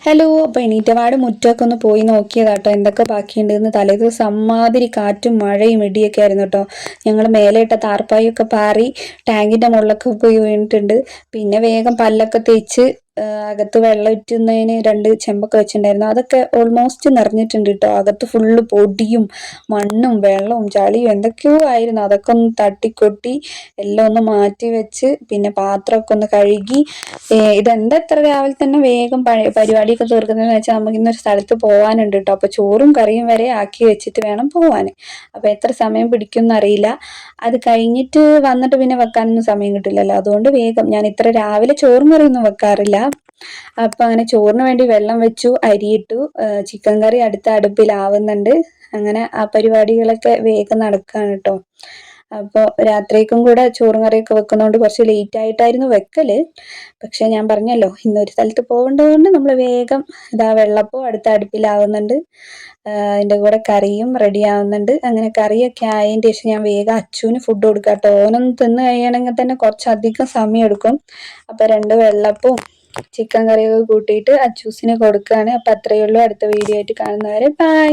Hello. അപ്പോൾ എണീറ്റപാട് മുറ്റമൊക്കെ ഒന്ന് പോയി നോക്കിയതാട്ടോ എന്തൊക്കെ ബാക്കിയുണ്ടെന്ന്. തലേദിവസം അമ്മാതിരി കാറ്റും മഴയും ഇടിയൊക്കെ ആയിരുന്നു കേട്ടോ. ഞങ്ങൾ മേലെ ഇട്ട താർപ്പായൊക്കെ പാറി ടാങ്കിൻ്റെ മുകളിലൊക്കെ പോയി വീണിട്ടുണ്ട്. പിന്നെ വേഗം പല്ലൊക്കെ തേച്ച് അകത്ത് വെള്ളം ഇറ്റുന്നതിന് 2 ചെമ്പൊക്കെ വെച്ചിട്ടുണ്ടായിരുന്നു. അതൊക്കെ ഓൾമോസ്റ്റ് നിറഞ്ഞിട്ടുണ്ട് കേട്ടോ. അകത്ത് ഫുള്ള് പൊടിയും മണ്ണും വെള്ളവും ചളിയും എന്തൊക്കെയോ ആയിരുന്നു. അതൊക്കെ ഒന്ന് തട്ടിക്കൊട്ടി എല്ലാം ഒന്ന് മാറ്റി വെച്ച് പിന്നെ പാത്രമൊക്കെ ഒന്ന് കഴുകി. ഇതെന്താ ഇത്ര രാവിലെ തന്നെ വേഗം പരിപാടിയൊക്കെ തീർക്കുന്നതെന്ന് വെച്ചാൽ നമുക്ക് ഇന്നൊരു സ്ഥലത്ത് പോകാനുണ്ട് കേട്ടോ. അപ്പോൾ ചോറും കറിയും വരെ ആക്കി വെച്ചിട്ട് വേണം പോകാൻ. അപ്പോൾ എത്ര സമയം പിടിക്കുമെന്ന് അറിയില്ല. അത് കഴിഞ്ഞിട്ട് വന്നിട്ട് പിന്നെ വെക്കാനൊന്നും സമയം കിട്ടില്ലല്ലോ. അതുകൊണ്ട് വേഗം ഞാൻ ഇത്ര രാവിലെ ചോറും കറിയൊന്നും വെക്കാറില്ല. അപ്പം അങ്ങനെ ചോറിന് വേണ്ടി വെള്ളം വെച്ചു, അരിയിട്ടു, ചിക്കൻ കറി അടുത്ത അടുപ്പിലാവുന്നുണ്ട്. അങ്ങനെ ആ പരിപാടികളൊക്കെ വേഗം നടക്കുകയാണ് കേട്ടോ. അപ്പോൾ രാത്രിക്കും കൂടെ ചോറും കറിയൊക്കെ വെക്കുന്നതുകൊണ്ട് കുറച്ച് ലേറ്റ് ആയിട്ടായിരുന്നു വെക്കല്. പക്ഷെ ഞാൻ പറഞ്ഞല്ലോ ഇന്നൊരു സ്ഥലത്ത് പോകേണ്ടതുകൊണ്ട് നമ്മൾ വേഗം വെള്ളപ്പോൾ അടുത്ത അടുപ്പിലാവുന്നുണ്ട്. അതിൻ്റെ കൂടെ കറിയും റെഡി ആവുന്നുണ്ട്. അങ്ങനെ കറിയൊക്കെ ആയതിൻ്റെ ശേഷം ഞാൻ വേഗം അച്ചുവിന് ഫുഡ് കൊടുക്കാം കേട്ടോ. ഓനൊന്ന് തിന്ന് കഴിയണമെങ്കിൽ തന്നെ കുറച്ചധികം സമയം എടുക്കും. അപ്പോൾ 2 വെള്ളപ്പവും ചിക്കൻ കറിയൊക്കെ കൂട്ടിയിട്ട് അച്ചൂസിന് കൊടുക്കുകയാണ്. അപ്പം അത്രയേ ഉള്ളൂ. അടുത്ത വീഡിയോ ആയിട്ട് കാണുന്നവരെ ബൈ.